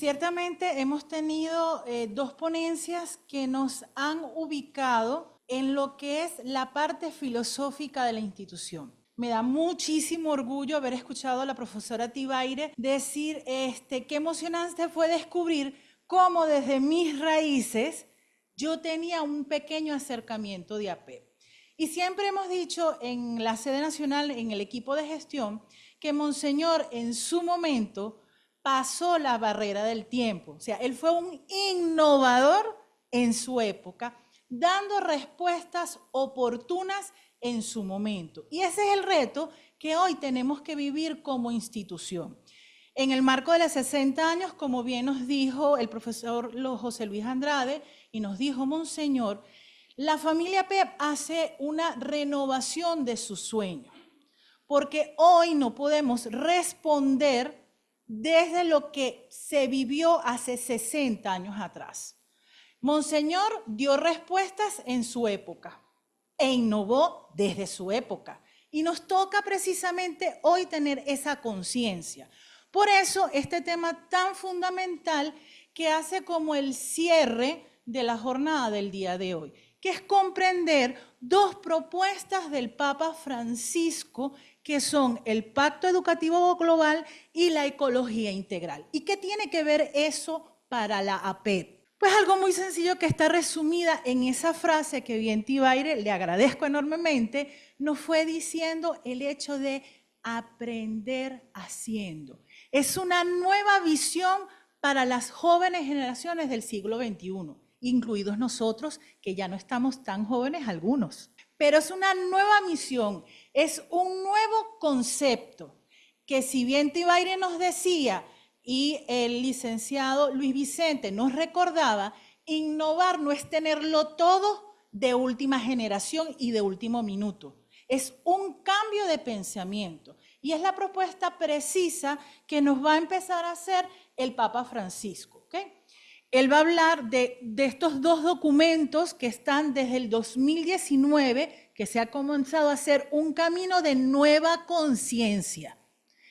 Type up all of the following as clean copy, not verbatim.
ciertamente hemos tenido dos ponencias que nos han ubicado en lo que es la parte filosófica de la institución. Me da muchísimo orgullo haber escuchado a la profesora Tibaire decir qué emocionante fue descubrir cómo desde mis raíces yo tenía un pequeño acercamiento de APEP. Y siempre hemos dicho en la sede nacional, en el equipo de gestión, que Monseñor en su momento pasó la barrera del tiempo. O sea, él fue un innovador en su época, dando respuestas oportunas en su momento. Y ese es el reto que hoy tenemos que vivir como institución. En el marco de los 60 años, como bien nos dijo el profesor José Luis Andrade y nos dijo Monseñor, la familia PEP hace una renovación de su sueño, porque hoy no podemos responder desde lo que se vivió hace 60 años atrás. Monseñor dio respuestas en su época e innovó desde su época. Y nos toca precisamente hoy tener esa conciencia. Por eso este tema tan fundamental que hace como el cierre de la jornada del día de hoy, que es comprender dos propuestas del Papa Francisco, que son el Pacto Educativo Global y la ecología integral. ¿Y qué tiene que ver eso para la APEP? Pues algo muy sencillo que está resumida en esa frase que bien Tibaire, le agradezco enormemente, nos fue diciendo el hecho de aprender haciendo. Es una nueva visión para las jóvenes generaciones del siglo XXI, incluidos nosotros, que ya no estamos tan jóvenes algunos. Pero es una nueva misión, es un nuevo concepto, que si bien Tibaire nos decía, y el licenciado Luis Vicente nos recordaba, innovar no es tenerlo todo de última generación y de último minuto. Es un cambio de pensamiento y es la propuesta precisa que nos va a empezar a hacer el Papa Francisco. ¿Okay? Él va a hablar de estos dos documentos que están desde el 2019, que se ha comenzado a hacer un camino de nueva conciencia.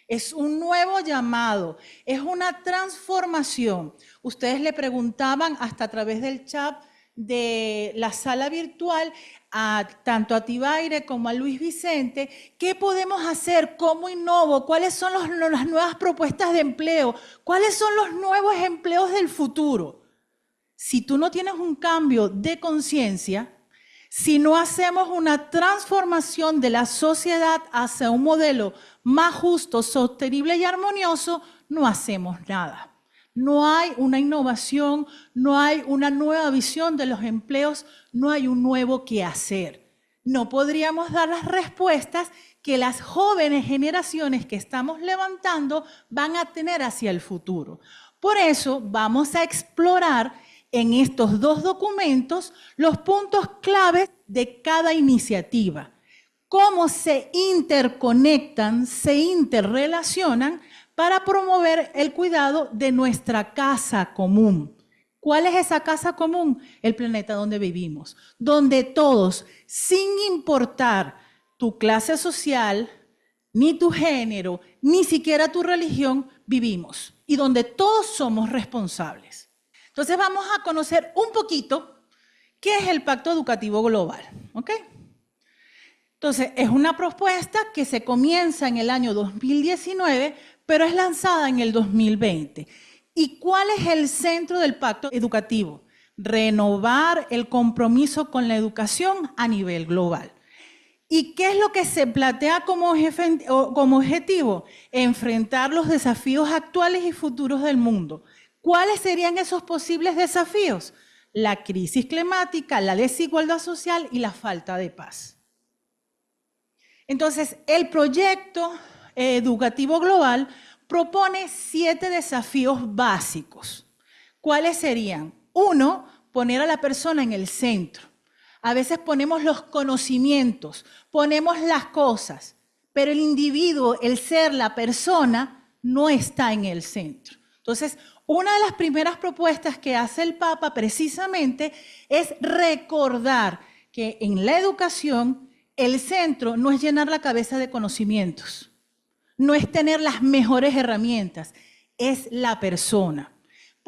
Es un nuevo llamado, es una transformación. Ustedes le preguntaban hasta a través del chat de la sala virtual, tanto a Tibaire como a Luis Vicente, ¿qué podemos hacer? ¿Cómo innovo? ¿Cuáles son las nuevas propuestas de empleo? ¿Cuáles son los nuevos empleos del futuro? Si tú no tienes un cambio de conciencia, si no hacemos una transformación de la sociedad hacia un modelo más justo, sostenible y armonioso, no hacemos nada. No hay una innovación, no hay una nueva visión de los empleos, no hay un nuevo qué hacer. No podríamos dar las respuestas que las jóvenes generaciones que estamos levantando van a tener hacia el futuro. Por eso vamos a explorar en estos dos documentos los puntos claves de cada iniciativa, cómo se interconectan, se interrelacionan para promover el cuidado de nuestra casa común. ¿Cuál es esa casa común? El planeta donde vivimos, donde todos, sin importar tu clase social, ni tu género, ni siquiera tu religión, vivimos y donde todos somos responsables. Entonces vamos a conocer un poquito qué es el Pacto Educativo Global, ¿ok? Entonces es una propuesta que se comienza en el año 2019, pero es lanzada en el 2020. ¿Y cuál es el centro del Pacto Educativo? Renovar el compromiso con la educación a nivel global. ¿Y qué es lo que se plantea como objetivo? Enfrentar los desafíos actuales y futuros del mundo. ¿Cuáles serían esos posibles desafíos? La crisis climática, la desigualdad social y la falta de paz. Entonces, el proyecto educativo global propone 7 desafíos básicos. ¿Cuáles serían? 1, poner a la persona en el centro. A veces ponemos los conocimientos, ponemos las cosas, pero el individuo, el ser, la persona, no está en el centro. Entonces, una de las primeras propuestas que hace el Papa precisamente es recordar que en la educación el centro no es llenar la cabeza de conocimientos, no es tener las mejores herramientas, es la persona.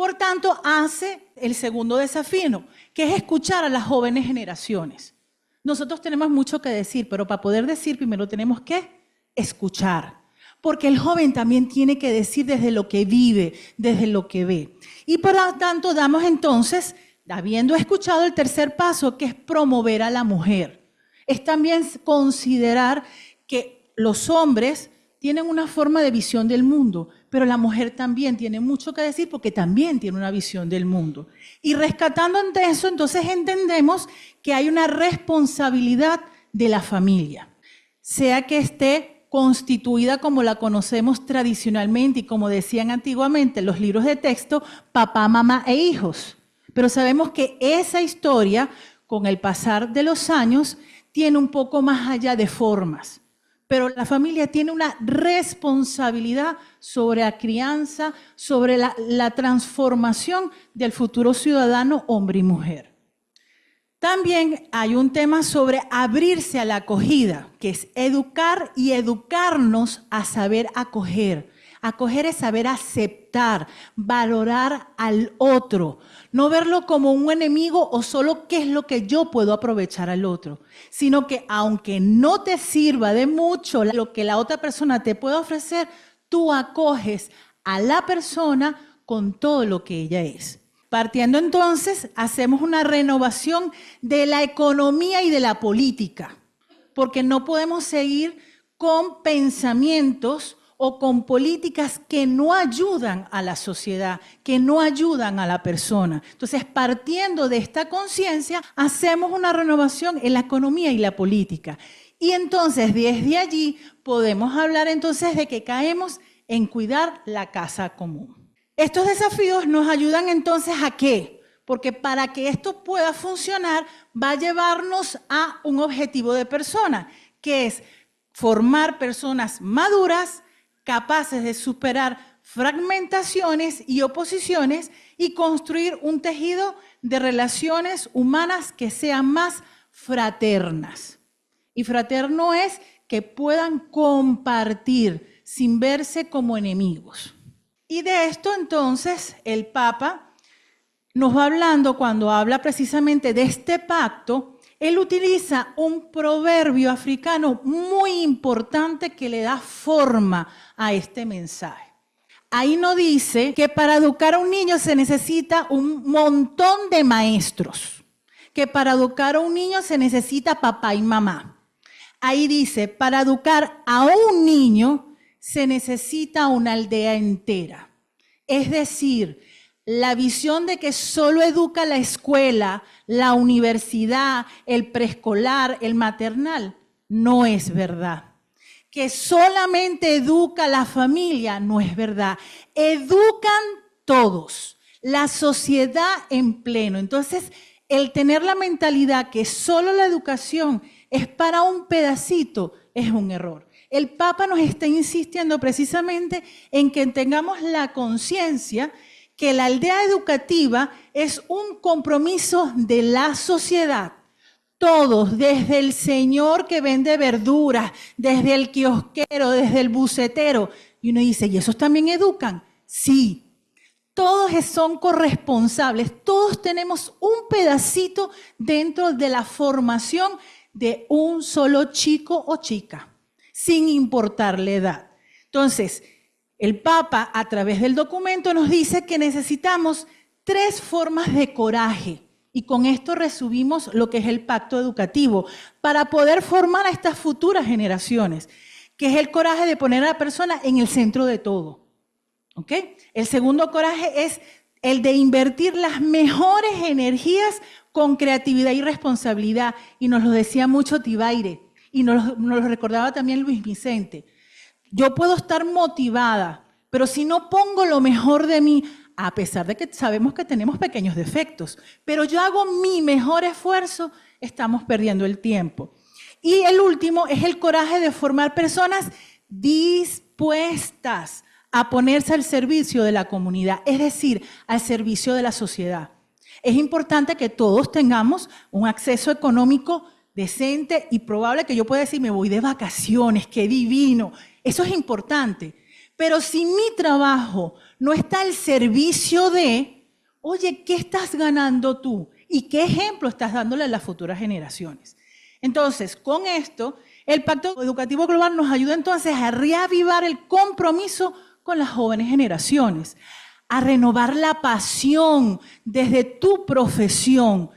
Por tanto, hace el segundo desafío, que es escuchar a las jóvenes generaciones. Nosotros tenemos mucho que decir, pero para poder decir primero tenemos que escuchar. Porque el joven también tiene que decir desde lo que vive, desde lo que ve. Y por lo tanto damos entonces, habiendo escuchado el tercer paso, que es promover a la mujer. Es también considerar que los hombres tienen una forma de visión del mundo, pero la mujer también tiene mucho que decir porque también tiene una visión del mundo. Y rescatando ante eso, entonces entendemos que hay una responsabilidad de la familia, sea que esté constituida como la conocemos tradicionalmente y como decían antiguamente los libros de texto, papá, mamá e hijos. Pero sabemos que esa historia, con el pasar de los años, tiene un poco más allá de formas. Pero la familia tiene una responsabilidad sobre la crianza, sobre la transformación del futuro ciudadano, hombre y mujer. También hay un tema sobre abrirse a la acogida, que es educar y educarnos a saber acoger. Acoger es saber aceptar, valorar al otro, no verlo como un enemigo o solo qué es lo que yo puedo aprovechar al otro, sino que aunque no te sirva de mucho lo que la otra persona te puede ofrecer, tú acoges a la persona con todo lo que ella es. Partiendo entonces, hacemos una renovación de la economía y de la política, porque no podemos seguir con pensamientos o con políticas que no ayudan a la sociedad, que no ayudan a la persona. Entonces, partiendo de esta conciencia, hacemos una renovación en la economía y la política. Y entonces, desde allí, podemos hablar entonces de que caemos en cuidar la casa común. Estos desafíos nos ayudan entonces ¿a qué? Porque para que esto pueda funcionar va a llevarnos a un objetivo de persona, que es formar personas maduras, capaces de superar fragmentaciones y oposiciones y construir un tejido de relaciones humanas que sean más fraternas. Y fraterno es que puedan compartir sin verse como enemigos. Y de esto entonces el Papa nos va hablando cuando habla precisamente de este pacto. Él utiliza un proverbio africano muy importante que le da forma a este mensaje. Ahí nos dice que para educar a un niño se necesita un montón de maestros, que para educar a un niño se necesita papá y mamá. Ahí dice, para educar a un niño se necesita una aldea entera. Es decir, la visión de que solo educa la escuela, la universidad, el preescolar, el maternal, no es verdad. Que solamente educa la familia, no es verdad. Educan todos, la sociedad en pleno. Entonces, el tener la mentalidad que solo la educación es para un pedacito es un error. El Papa nos está insistiendo precisamente en que tengamos la conciencia que la aldea educativa es un compromiso de la sociedad. Todos, desde el señor que vende verduras, desde el kiosquero, desde el bucetero. Y uno dice, ¿y esos también educan? Sí, todos son corresponsables, todos tenemos un pedacito dentro de la formación de un solo chico o chica, sin importar la edad. Entonces, el Papa, a través del documento, nos dice que necesitamos 3 formas de coraje. Y con esto resumimos lo que es el pacto educativo, para poder formar a estas futuras generaciones, que es el coraje de poner a la persona en el centro de todo. ¿Ok? El segundo coraje es el de invertir las mejores energías con creatividad y responsabilidad. Y nos lo decía mucho Tibaire, y nos lo recordaba también Luis Vicente. Yo puedo estar motivada, pero si no pongo lo mejor de mí, a pesar de que sabemos que tenemos pequeños defectos, pero yo hago mi mejor esfuerzo, estamos perdiendo el tiempo. Y el último es el coraje de formar personas dispuestas a ponerse al servicio de la comunidad, es decir, al servicio de la sociedad. Es importante que todos tengamos un acceso económico decente y probable, que yo pueda decir, me voy de vacaciones, qué divino. Eso es importante. Pero si mi trabajo no está al servicio de, oye, ¿qué estás ganando tú? ¿Y qué ejemplo estás dándole a las futuras generaciones? Entonces, con esto, el Pacto Educativo Global nos ayuda entonces a reavivar el compromiso con las jóvenes generaciones, a renovar la pasión desde tu profesión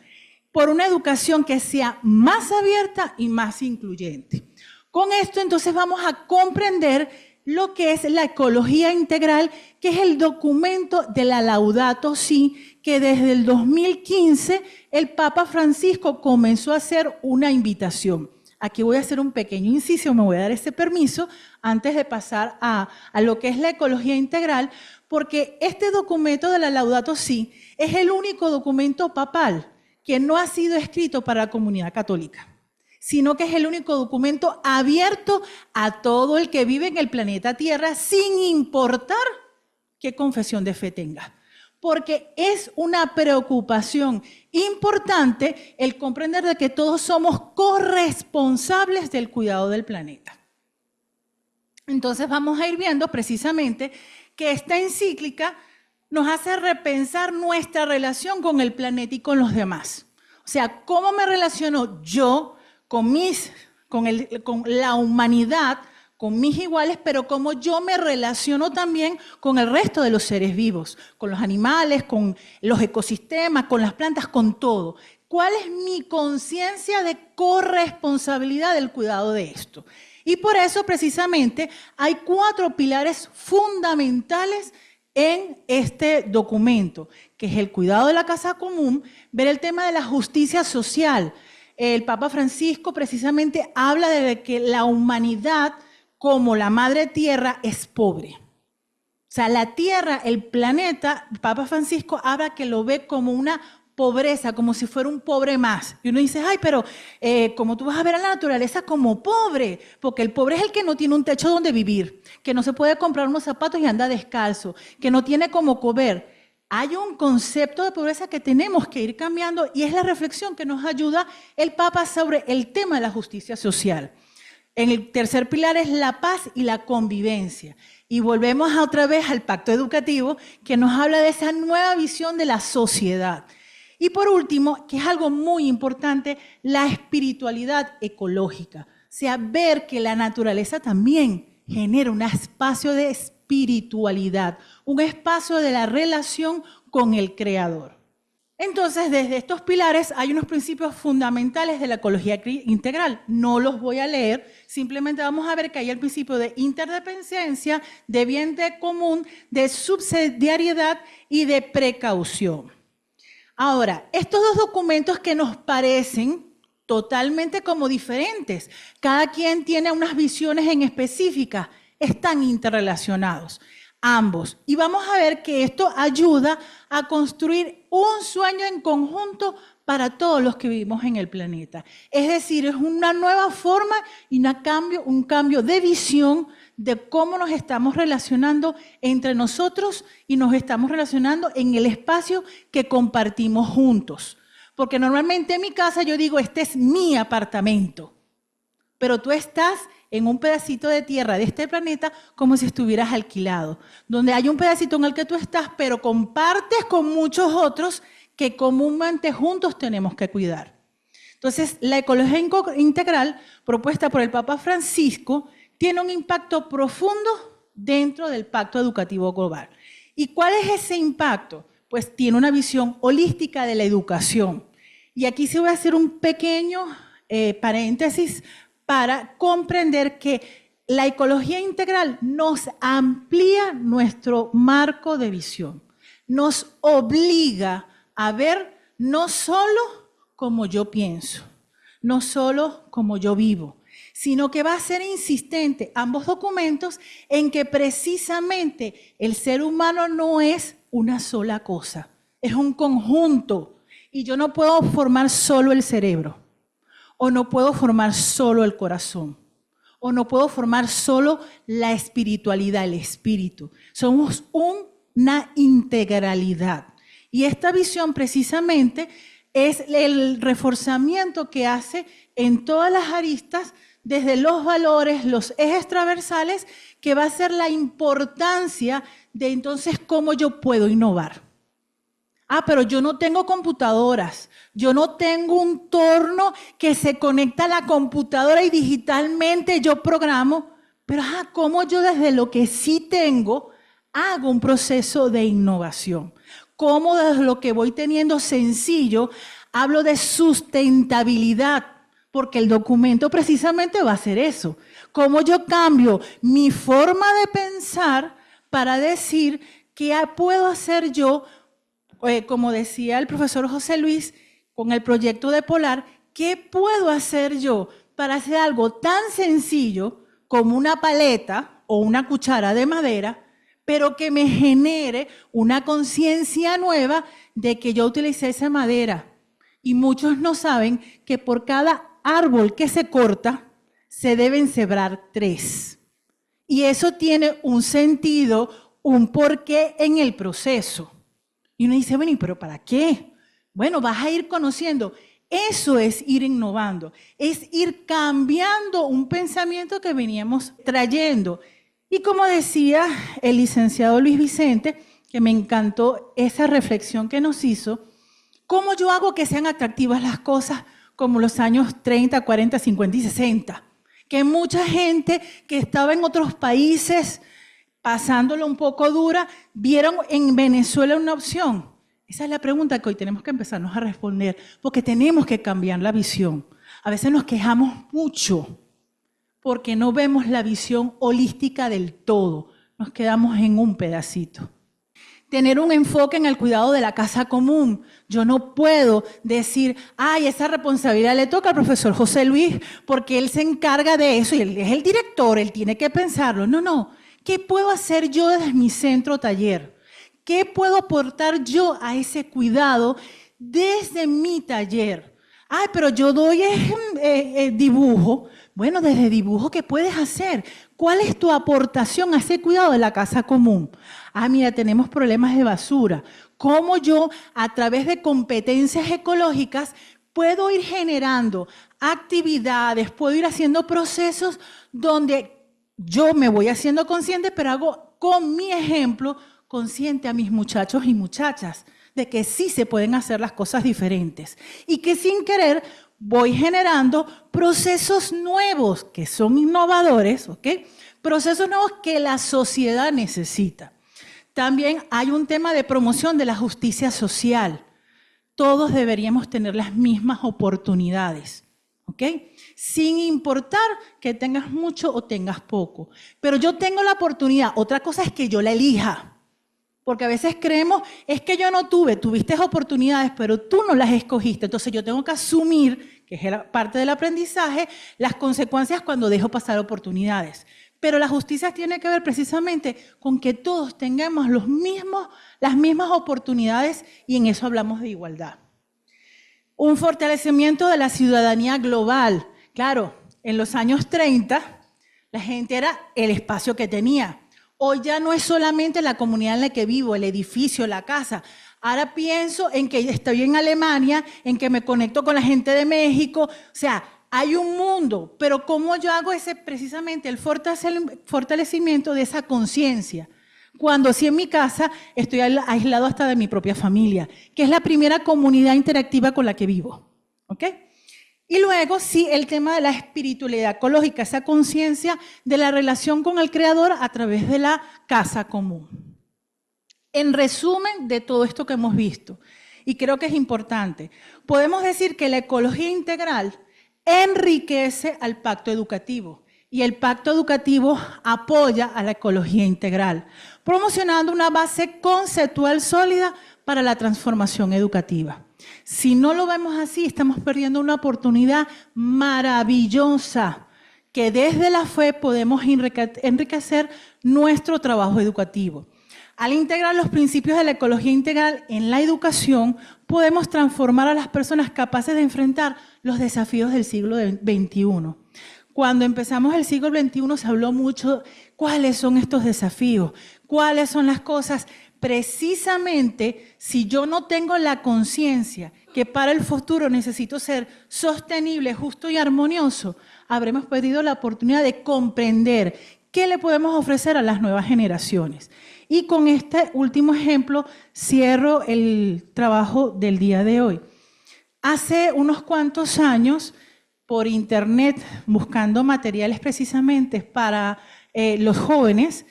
por una educación que sea más abierta y más incluyente. Con esto entonces vamos a comprender lo que es la ecología integral, que es el documento de la Laudato Si, que desde el 2015 el Papa Francisco comenzó a hacer una invitación. Aquí voy a hacer un pequeño inciso, me voy a dar ese permiso antes de pasar a lo que es la ecología integral, porque este documento de la Laudato Si es el único documento papal que no ha sido escrito para la comunidad católica, sino que es el único documento abierto a todo el que vive en el planeta Tierra, sin importar qué confesión de fe tenga. Porque es una preocupación importante el comprender de que todos somos corresponsables del cuidado del planeta. Entonces vamos a ir viendo precisamente que esta encíclica nos hace repensar nuestra relación con el planeta y con los demás. O sea, ¿cómo me relaciono yo con la humanidad, con mis iguales, pero cómo yo me relaciono también con el resto de los seres vivos, con los animales, con los ecosistemas, con las plantas, con todo? ¿Cuál es mi conciencia de corresponsabilidad del cuidado de esto? Y por eso, precisamente, hay 4 pilares fundamentales en este documento, que es el cuidado de la casa común, ver el tema de la justicia social. El Papa Francisco precisamente habla de que la humanidad, como la madre tierra, es pobre. O sea, la tierra, el planeta, el Papa Francisco habla que lo ve como una pobreza, como si fuera un pobre más. Y uno dice, ay, pero ¿cómo tú vas a ver a la naturaleza como pobre? Porque el pobre es el que no tiene un techo donde vivir, que no se puede comprar unos zapatos y anda descalzo, que no tiene cómo comer. Hay un concepto de pobreza que tenemos que ir cambiando y es la reflexión que nos ayuda el Papa sobre el tema de la justicia social. En el tercer pilar es la paz y la convivencia. Y volvemos otra vez al pacto educativo que nos habla de esa nueva visión de la sociedad. Y por último, que es algo muy importante, la espiritualidad ecológica. O sea, ver que la naturaleza también genera un espacio de espiritualidad, un espacio de la relación con el Creador. Entonces, desde estos pilares hay unos principios fundamentales de la ecología integral. No los voy a leer, simplemente vamos a ver que hay el principio de interdependencia, de bien de común, de subsidiariedad y de precaución. Ahora, estos 2 documentos que nos parecen totalmente como diferentes, cada quien tiene unas visiones en específicas, están interrelacionados, ambos. Y vamos a ver que esto ayuda a construir un sueño en conjunto para todos los que vivimos en el planeta. Es decir, es una nueva forma y un cambio de visión de cómo nos estamos relacionando entre nosotros y nos estamos relacionando en el espacio que compartimos juntos. Porque normalmente en mi casa yo digo, este es mi apartamento, pero tú estás en un pedacito de tierra de este planeta como si estuvieras alquilado, donde hay un pedacito en el que tú estás, pero compartes con muchos otros que comúnmente juntos tenemos que cuidar. Entonces, la ecología integral propuesta por el Papa Francisco tiene un impacto profundo dentro del Pacto Educativo Global. ¿Y cuál es ese impacto? Pues tiene una visión holística de la educación. Y aquí sí voy a hacer un pequeño paréntesis para comprender que la ecología integral nos amplía nuestro marco de visión, nos obliga a ver no solo como yo pienso, no solo como yo vivo, sino que va a ser insistente ambos documentos en que precisamente el ser humano no es una sola cosa, es un conjunto y yo no puedo formar solo el cerebro o no puedo formar solo el corazón o no puedo formar solo la espiritualidad, el espíritu. Somos una integralidad. Y esta visión precisamente es el reforzamiento que hace en todas las aristas, desde los valores, los ejes transversales, que va a ser la importancia de entonces cómo yo puedo innovar. Pero yo no tengo computadoras, yo no tengo un torno que se conecta a la computadora y digitalmente yo programo, pero ¿cómo yo desde lo que sí tengo hago un proceso de innovación? ¿Cómo desde lo que voy teniendo sencillo hablo de sustentabilidad? Porque el documento precisamente va a hacer eso. ¿Cómo yo cambio mi forma de pensar para decir qué puedo hacer yo? Como decía el profesor José Luis, con el proyecto de Polar, ¿qué puedo hacer yo para hacer algo tan sencillo como una paleta o una cuchara de madera, pero que me genere una conciencia nueva de que yo utilicé esa madera? Y muchos no saben que por cada árbol que se corta, se deben sembrar 3. Y eso tiene un sentido, un porqué en el proceso. Y uno dice, bueno, ¿pero para qué? Bueno, vas a ir conociendo. Eso es ir innovando, es ir cambiando un pensamiento que veníamos trayendo. Y como decía el licenciado Luis Vicente, que me encantó esa reflexión que nos hizo, ¿cómo yo hago que sean atractivas las cosas como los años 30, 40, 50 y 60? Que mucha gente que estaba en otros países pasándolo un poco dura, vieron en Venezuela una opción. Esa es la pregunta que hoy tenemos que empezarnos a responder, porque tenemos que cambiar la visión. A veces nos quejamos mucho porque no vemos la visión holística del todo. Nos quedamos en un pedacito. Tener un enfoque en el cuidado de la casa común. Yo no puedo decir, esa responsabilidad le toca al profesor José Luis porque él se encarga de eso y él es el director, él tiene que pensarlo. No. ¿Qué puedo hacer yo desde mi centro taller? ¿Qué puedo aportar yo a ese cuidado desde mi taller? Pero yo doy dibujo. Bueno, desde dibujo, ¿qué puedes hacer? ¿Cuál es tu aportación a ese cuidado de la casa común? Mira, tenemos problemas de basura. ¿Cómo yo, a través de competencias ecológicas, puedo ir generando actividades, puedo ir haciendo procesos donde yo me voy haciendo consciente, pero hago con mi ejemplo consciente a mis muchachos y muchachas de que sí se pueden hacer las cosas diferentes y que sin querer voy generando procesos nuevos que son innovadores, ¿ok? Procesos nuevos que la sociedad necesita. También hay un tema de promoción de la justicia social. Todos deberíamos tener las mismas oportunidades, ¿ok? Sin importar que tengas mucho o tengas poco. Pero yo tengo la oportunidad. Otra cosa es que yo la elija. Porque a veces creemos, es que yo no tuviste oportunidades, pero tú no las escogiste. Entonces yo tengo que asumir, que es parte del aprendizaje, las consecuencias cuando dejo pasar oportunidades. Pero la justicia tiene que ver precisamente con que todos tengamos las mismas oportunidades y en eso hablamos de igualdad. Un fortalecimiento de la ciudadanía global. Claro, en los años 30, la gente era el espacio que tenía. Hoy ya no es solamente la comunidad en la que vivo, el edificio, la casa. Ahora pienso en que estoy en Alemania, en que me conecto con la gente de México. O sea, hay un mundo, pero ¿cómo yo hago precisamente el fortalecimiento de esa conciencia? Cuando sí en mi casa estoy aislado hasta de mi propia familia, que es la primera comunidad interactiva con la que vivo. ¿Ok? Y luego sí el tema de la espiritualidad ecológica, esa conciencia de la relación con el Creador a través de la casa común. En resumen de todo esto que hemos visto, y creo que es importante, podemos decir que la ecología integral enriquece al pacto educativo y el pacto educativo apoya a la ecología integral, promocionando una base conceptual sólida para la transformación educativa. Si no lo vemos así, estamos perdiendo una oportunidad maravillosa que desde la fe podemos enriquecer nuestro trabajo educativo. Al integrar los principios de la ecología integral en la educación, podemos transformar a las personas capaces de enfrentar los desafíos del siglo XXI. Cuando empezamos el siglo XXI se habló mucho cuáles son estos desafíos, cuáles son las cosas. Precisamente, si yo no tengo la conciencia que para el futuro necesito ser sostenible, justo y armonioso, habremos perdido la oportunidad de comprender ¿qué le podemos ofrecer a las nuevas generaciones? Y con este último ejemplo cierro el trabajo del día de hoy. Hace unos cuantos años, por internet, buscando materiales precisamente para los jóvenes,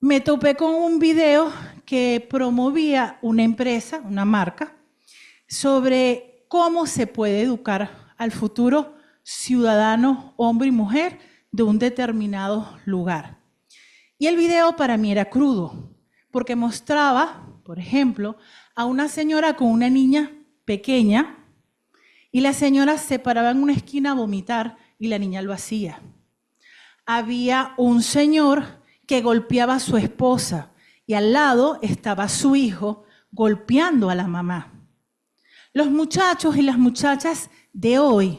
me topé con un video que promovía una empresa, una marca, sobre cómo se puede educar al futuro ciudadano, hombre y mujer, de un determinado lugar. Y el video para mí era crudo, porque mostraba, por ejemplo, a una señora con una niña pequeña, y la señora se paraba en una esquina a vomitar y la niña lo hacía. Había un señor que golpeaba a su esposa y al lado estaba su hijo golpeando a la mamá. Los muchachos y las muchachas de hoy,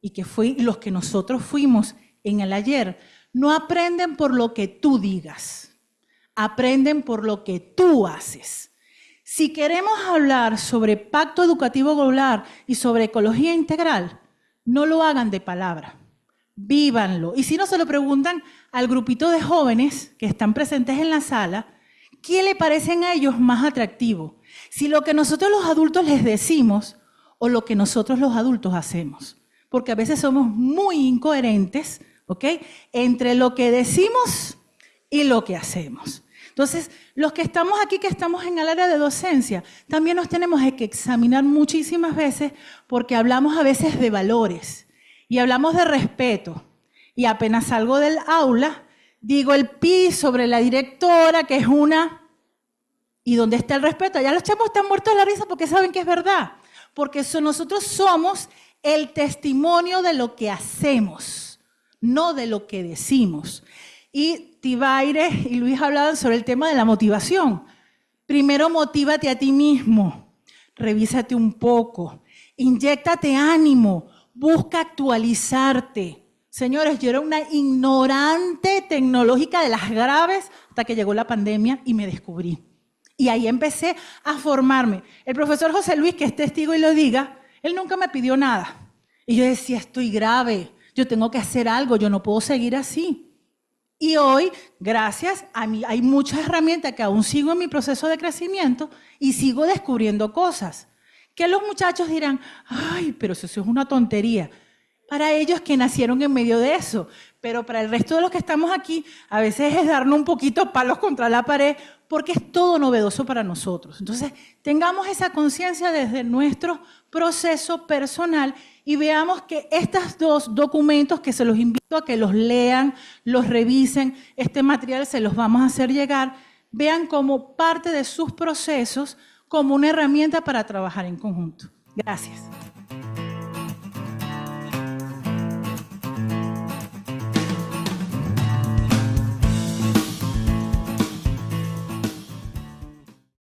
y que fue los que nosotros fuimos en el ayer, no aprenden por lo que tú digas, aprenden por lo que tú haces. Si queremos hablar sobre Pacto Educativo Global y sobre ecología integral, no lo hagan de palabra, vívanlo. Y si no, se lo preguntan al grupito de jóvenes que están presentes en la sala, ¿qué le parecen a ellos más atractivo? Si lo que nosotros los adultos les decimos o lo que nosotros los adultos hacemos. Porque a veces somos muy incoherentes, ¿ok?, entre lo que decimos y lo que hacemos. Entonces, los que estamos aquí, que estamos en el área de docencia, también nos tenemos que examinar muchísimas veces porque hablamos a veces de valores y hablamos de respeto. Y apenas salgo del aula, digo el pi sobre la directora, que es una... ¿Y dónde está el respeto? Ya los chamos están muertos de la risa porque saben que es verdad. Porque nosotros somos el testimonio de lo que hacemos, no de lo que decimos. Y Tibaire y Luis hablaban sobre el tema de la motivación. Primero, motívate a ti mismo, revísate un poco, inyéctate ánimo, busca actualizarte. Señores, yo era una ignorante tecnológica de las graves hasta que llegó la pandemia y me descubrí. Y ahí empecé a formarme. El profesor José Luis, que es testigo y lo diga, él nunca me pidió nada. Y yo decía, estoy grave, yo tengo que hacer algo, yo no puedo seguir así. Y hoy, gracias a mí, hay muchas herramientas que aún sigo en mi proceso de crecimiento y sigo descubriendo cosas. Que los muchachos dirán, ay, pero eso es una tontería. Para ellos que nacieron en medio de eso. Pero para el resto de los que estamos aquí, a veces es darnos un poquito palos contra la pared porque es todo novedoso para nosotros. Entonces, tengamos esa conciencia desde nuestro proceso personal y veamos que estos dos documentos, que se los invito a que los lean, los revisen, este material se los vamos a hacer llegar, vean como parte de sus procesos, como una herramienta para trabajar en conjunto. Gracias.